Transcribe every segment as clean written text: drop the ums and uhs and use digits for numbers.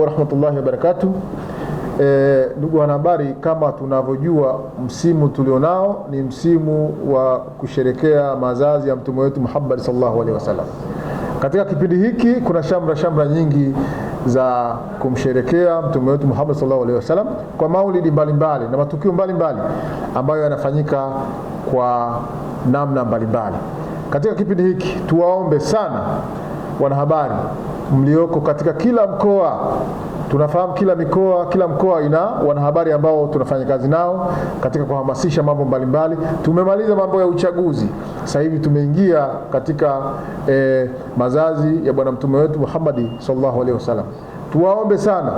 Warahmatullahi wabarakatuh. Ndugu wanahabari, kama tunavyojua msimu tulionao ni msimu wa kusherekea mazazi ya mtume wetu Muhammad sallallahu alaihi wasallam. Katika kipindi hiki kuna shamra nyingi za kumsherekea mtume wetu Muhammad sallallahu alaihi wasallam kwa maulidi mbalimbali na matukio mbalimbali ambayo yanafanyika kwa namna mbalimbali. Katika kipindi hiki tuwaombe sana wanahabari mlioko katika kila mkoa. Tunafahamu kila mkoa ina wanahabari ambao tunafanya kazi nao katika kuhamasisha mambo mbalimbali. Tumemaliza mambo ya uchaguzi, sasa hivi tumeingia katika mazazi ya bwana mtume wetu Muhammad sallallahu alaihi wasallam. Tuwaombe sana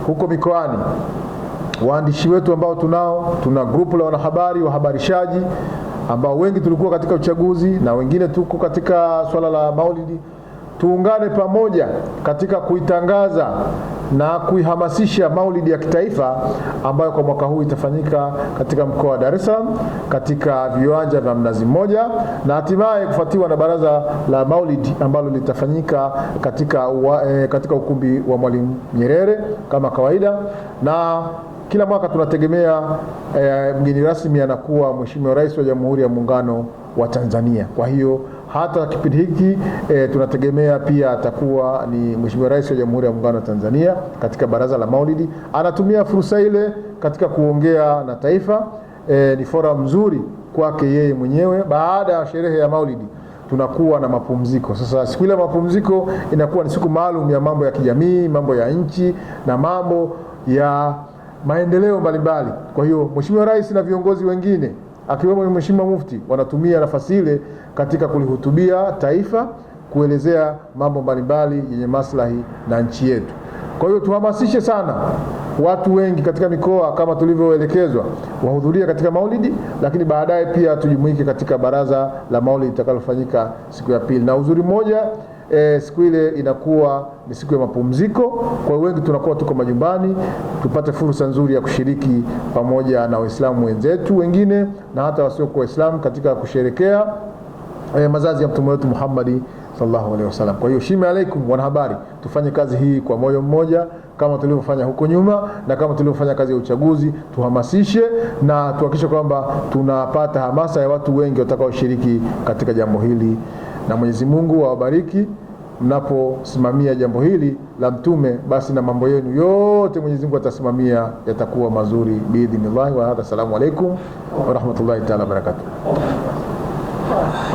huko mikoani waandishi wetu ambao tuna grupu la wanahabari wahabarishaji ambao wengi tulikuwa katika uchaguzi na wengine tuko katika swala la maulidi. Tuungane pamoja katika kuitangaza na kuihamasisha maulidi ya kitaifa ambayo kwa mwaka huu itafanyika katika mkoa wa Dar es Salaam katika viwanja vya Mnazi Mmoja, na hatimaye kufuatiwa na baraza la maulidi ambalo litafanyika katika ukumbi wa Mwalimu Nyerere kama kawaida. Na kila mwaka tunategemea mgeni rasmi anakuwa Mheshimiwa Rais wa Jamhuri ya Muungano wa Tanzania. Kwa hiyo hata kipindi hiki tunategemea pia atakuwa ni Mheshimiwa Rais wa Jamhuri ya Muungano wa Tanzania katika baraza la maulidi. Anatumia fursa ile katika kuongea na taifa. Ni forum nzuri kwake yeye mwenyewe. Baada ya sherehe ya maulidi tunakuwa na mapumziko. Sasa siku ile mapumziko inakuwa ni siku maalum ya mambo ya kijamii, mambo ya nchi na mambo ya maendeleo mbalimbali. Kwa hiyo Mheshimiwa Rais na viongozi wengine akiwemo Mheshimiwa Mufti wanatumia nafasi ile katika kulihutubia taifa, kuelezea mambo mbalimbali yenye maslahi na nchi yetu. Kwa hiyo tuhamasishe sana watu wengi katika mikoa kama tulivyoelekezwa wahudhuria katika maulidi, lakini baadaye pia tujumuike katika baraza la maulidi litakalofanyika siku ya pili. Na uzuri mmoja, siku ile inakuwa ni siku ya mapumziko, kwa wengi tunakuwa tuko majumbani, tupate fursa nzuri ya kushiriki pamoja na Waislamu wenzetu wengine na hata wasiokuwa Waislamu katika kusherekea mazazi ya mtume wetu Muhammad sallallahu alaihi wasallam. Kwa hiyo shime alaikum wanahabari, tufanye kazi hii kwa moyo mmoja kama tulivyofanya huko nyuma na kama tulivyofanya kazi ya uchaguzi. Tuhamasishe na tuhakikishe kwamba tunapata hamasa ya watu wengi watakaoshiriki katika jambo hili, na Mwenyezi Mungu awabariki mnaposimamia jambo hili la mtume. Basi na mambo yenu yote Mwenyezi Mungu atasimamia, yatakuwa mazuri biidhnillah. Wa hadha, assalamu alaikum wa rahmatullahi ta'ala barakatuh.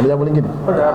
Jambo lingine